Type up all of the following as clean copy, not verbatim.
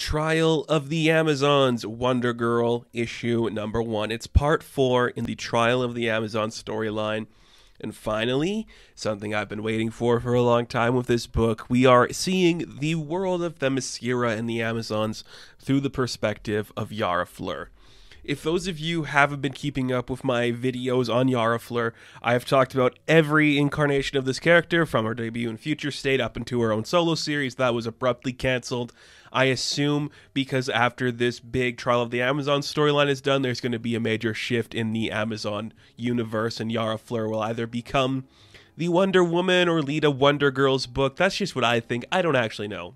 Trial of the Amazons, Wonder Girl, issue number 1. It's part 4 in the Trial of the Amazons storyline. And finally, something I've been waiting for a long time with this book, we are seeing the world of Themyscira and the Amazons through the perspective of Yara Fleur. If those of you haven't been keeping up with my videos on Yara Fleur, I have talked about every incarnation of this character, from her debut in Future State up into her own solo series that was abruptly cancelled. I assume because after this big Trial of the Amazon storyline is done, there's going to be a major shift in the Amazon universe, and Yara Fleur will either become the Wonder Woman or lead a Wonder Girls book. That's just what I think. I don't actually know.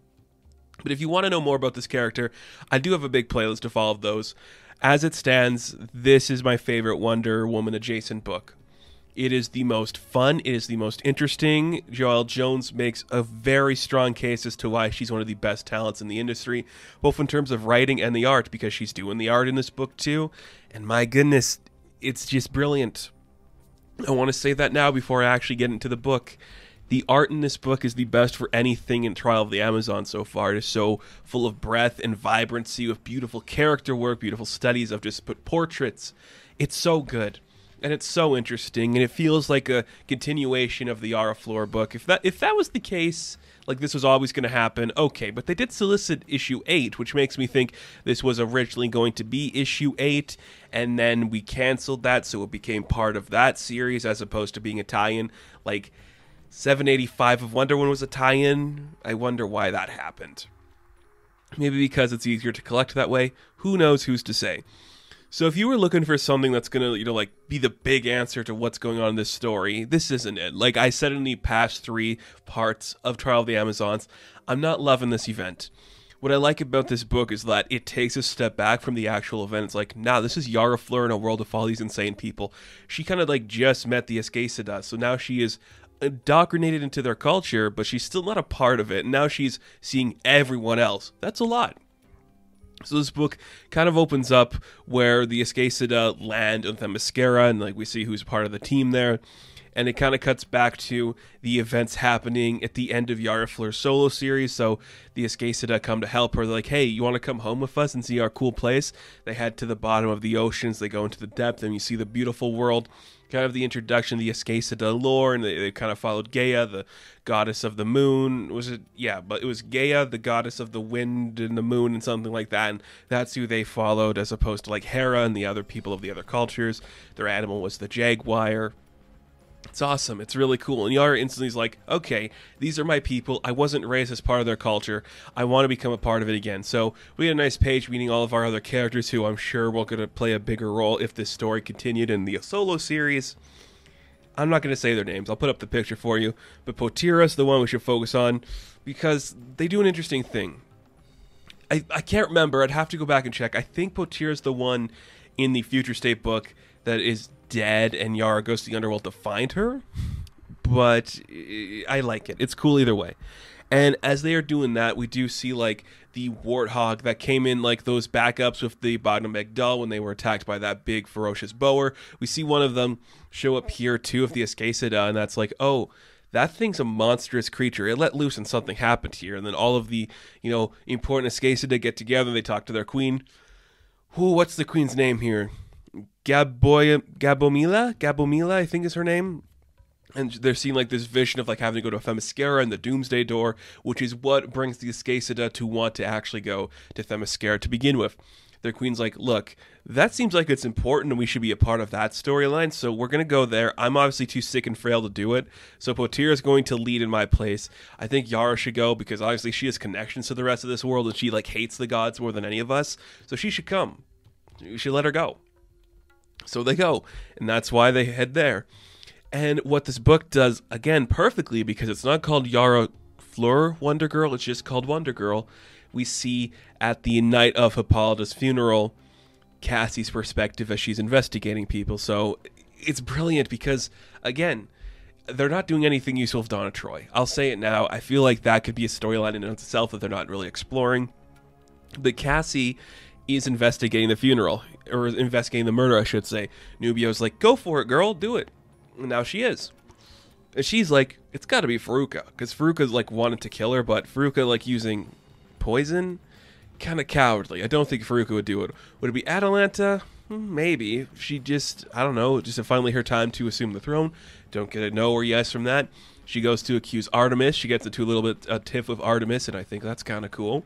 But if you want to know more about this character, I do have a big playlist of all of those. As it stands, this is my favorite Wonder Woman adjacent book. It is the most fun, it is the most interesting. Joelle Jones makes a very strong case as to why she's one of the best talents in the industry, both in terms of writing and the art, because she's doing the art in this book too. And my goodness, it's just brilliant. I want to say that now before I actually get into the book. The art in this book is the best for anything in Trial of the Amazon so far. It is so full of breadth and vibrancy, with beautiful character work, beautiful studies of just portraits. It's so good, and it's so interesting, and it feels like a continuation of the Yara Fleur book. If that was the case, like this was always going to happen, okay, but they did solicit issue 8, which makes me think this was originally going to be issue 8, and then we canceled that, so it became part of that series as opposed to being a tie-in. Like 785 of Wonder Woman was a tie-in. I wonder why that happened. Maybe because it's easier to collect that way. Who knows, who's to say. So if you were looking for something that's going to, like be the big answer to what's going on in this story, this isn't it. Like I said in the past 3 parts of Trial of the Amazons, I'm not loving this event. What I like about this book is that it takes a step back from the actual event. It's like, nah, this is Yara Fleur in a world of all these insane people. She kind of like just met the Escacida, so now she is indoctrinated into their culture, but she's still not a part of it. And now she's seeing everyone else. That's a lot. So this book kind of opens up where the Escacida land on Themyscira, and like we see who's part of the team there. And it kind of cuts back to the events happening at the end of Yara Fleur's solo series. So the Escacida come to help her. They're like, hey, you want to come home with us and see our cool place? They head to the bottom of the oceans. They go into the depth, and you see the beautiful world. Kind of the introduction of the Escacida lore, and they kind of followed Gaia, the goddess of the moon. Was it? Yeah, but it was Gaia, the goddess of the wind and the moon and something like that, and that's who they followed, as opposed to like Hera and the other people of the other cultures. Their animal was the jaguar. It's awesome. It's really cool. And Yara instantly is like, okay, these are my people. I wasn't raised as part of their culture. I want to become a part of it again. So we had a nice page meeting all of our other characters who I'm sure will going to play a bigger role if this story continued in the solo series. I'm not going to say their names. I'll put up the picture for you. But Pt.4 is the one we should focus on because they do an interesting thing. I can't remember. I'd have to go back and check. I think Pt.4 is the one in the Future State book that is dead and Yara goes to the underworld to find her, but I like it. It's cool either way. And as they are doing that, we do see like the warthog that came in, like those backups with the Bogdan Magdal when they were attacked by that big ferocious boer. We see one of them show up here too with the Escacida, and that's like, oh, that thing's a monstrous creature. It let loose and something happened here. And then all of the, important Escacida get together. They talk to their queen. What's the queen's name here? Gabomila, I think is her name. And they're seeing like this vision of like having to go to Themyscira and the Doomsday Door, which is what brings the Escacida to want to actually go to Themyscira to begin with. Their queen's like, look, that seems like it's important and we should be a part of that storyline, so we're going to go there. I'm obviously too sick and frail to do it, so Pt.4 is going to lead in my place. I think Yara should go because obviously she has connections to the rest of this world and she like hates the gods more than any of us, so she should come. We should let her go. So they go, and that's why they head there. And what this book does, again, perfectly, because it's not called Yara Fleur Wonder Girl, it's just called Wonder Girl. We see at the night of Hippolyta's funeral, Cassie's perspective as she's investigating people. So it's brilliant because, again, they're not doing anything useful with Donna Troy. I'll say it now. I feel like that could be a storyline in and of itself that they're not really exploring. But Cassie is investigating the funeral, or investigating the murder, I should say. Nubio's like, go for it, girl, do it. And now she is. And she's like, it's got to be Faruka, because Faruka's like wanted to kill her, but Faruka like using poison kind of cowardly. I don't think Faruka would do it. Would it be Atalanta? Maybe. She just, I don't know, just finally her time to assume the throne. Don't get a no or yes from that. She goes to accuse Artemis. She gets into a little bit a tiff with Artemis, and I think that's kind of cool.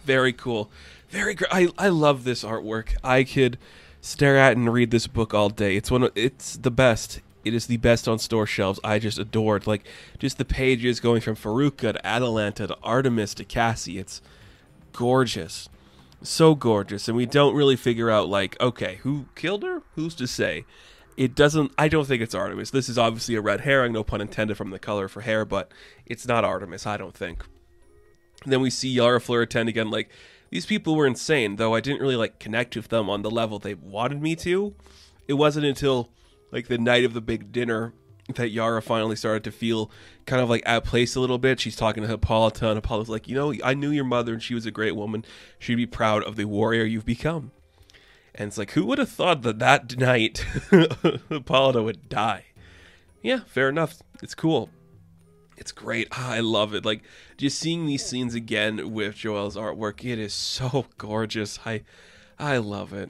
Very cool. Very great. I love this artwork. I could stare at and read this book all day. It's the best. It is the best on store shelves. I just adore it. Like, just the pages going from Faruka to Atalanta to Artemis to Cassie. It's gorgeous. So gorgeous. And we don't really figure out, like, okay, who killed her? Who's to say? I don't think it's Artemis. This is obviously a red herring, no pun intended from the color for hair, but it's not Artemis, I don't think. And then we see Yara Fleur attend again, like, these people were insane, though I didn't really, like, connect with them on the level they wanted me to. It wasn't until, like, the night of the big dinner that Yara finally started to feel kind of, like, out of place a little bit. She's talking to Hippolyta, and Hippolyta's like, you know, I knew your mother, and she was a great woman. She'd be proud of the warrior you've become. And it's like, who would have thought that night Hippolyta would die? Yeah, fair enough. It's cool. It's great. I love it. Like, just seeing these scenes again with Joelle's artwork, it is so gorgeous. I love it.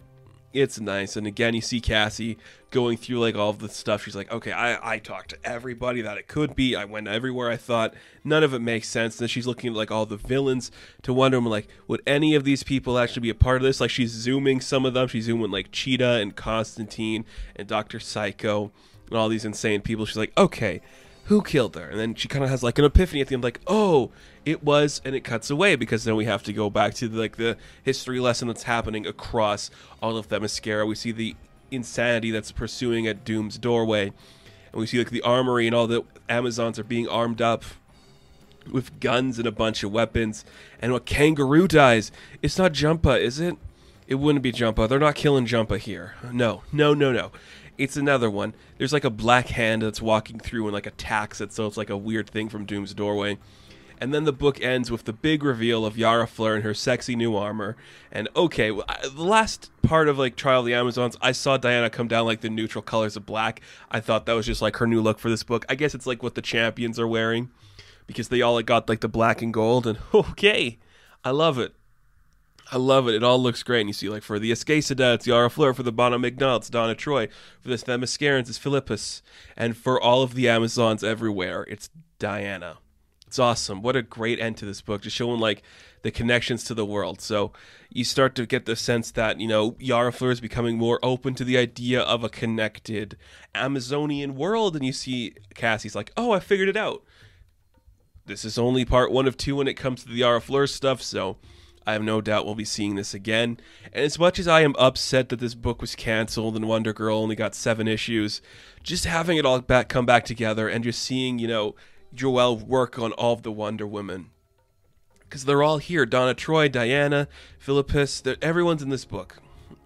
It's nice. And again, you see Cassie going through, like, all of the stuff. She's like, okay, I talked to everybody that it could be. I went everywhere I thought. None of it makes sense. And then she's looking at, like, all the villains to wonder, like, would any of these people actually be a part of this? Like, she's zooming some of them. She's zooming, like, Cheetah and Constantine and Dr. Psycho and all these insane people. She's like, okay, who killed her? And then she kind of has, like, an epiphany at the end, like, oh, it was, and it cuts away, because then we have to go back to, like, the history lesson that's happening across all of Themyscira. We see the insanity that's pursuing at Doom's doorway, and we see, like, the armory, and all the Amazons are being armed up with guns and a bunch of weapons, and a kangaroo dies. It's not Jumpa, is it? It wouldn't be Jumpa. They're not killing Jumpa here. No. It's another one. There's, like, a black hand that's walking through and, like, attacks it, so it's like a weird thing from Doom's doorway. And then the book ends with the big reveal of Yara Fleur in her sexy new armor. And okay, the last part of, like, Trial of the Amazons, I saw Diana come down, like, the neutral colors of black. I thought that was just, like, her new look for this book. I guess it's, like, what the champions are wearing, because they all, like, got, like, the black and gold. And okay, I love it. I love it. It all looks great. And you see, like, for the Escacida, it's Yara Fleur. For the Bonamigna, it's Donna Troy. For the Themyscirans, it's Philippus. And for all of the Amazons everywhere, it's Diana. It's awesome. What a great end to this book, just showing, like, the connections to the world. So you start to get the sense that, you know, Yara Fleur is becoming more open to the idea of a connected Amazonian world. And you see Cassie's like, oh, I figured it out. This is only part 1 of 2 when it comes to the Yara Fleur stuff, so I have no doubt we'll be seeing this again. And as much as I am upset that this book was canceled and Wonder Girl only got 7 issues, just having it all come back together and just seeing, you know, Joelle work on all of the Wonder Women, because they're all here. Donna Troy, Diana, Philippus, everyone's in this book,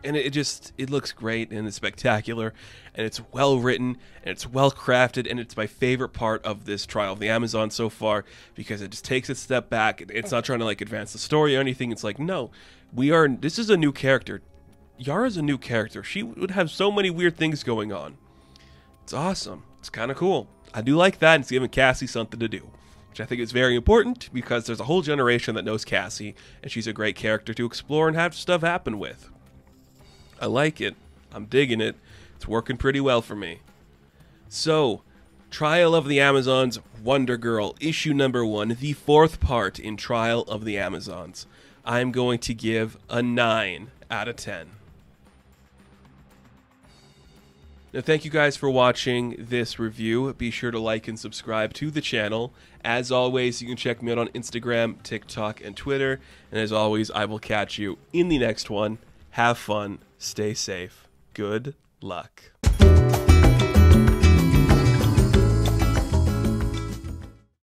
and it looks great, and it's spectacular, and it's well written, and it's well crafted, and it's my favorite part of this Trial of the Amazon so far, because it just takes a step back. It's not trying to, like, advance the story or anything. It's like, no, this is a new character. Yara's a new character. She would have so many weird things going on. It's awesome. It's kind of cool. I do like that, and it's giving Cassie something to do, which I think is very important, because there's a whole generation that knows Cassie, and she's a great character to explore and have stuff happen with. I like it. I'm digging it. It's working pretty well for me. So, Trial of the Amazons, Wonder Girl, issue number 1, the 4th part in Trial of the Amazons. I'm going to give a 9 out of 10. Now, thank you guys for watching this review. Be sure to like and subscribe to the channel. As always, you can check me out on Instagram, TikTok, and Twitter. And as always, I will catch you in the next one. Have fun. Stay safe. Good luck.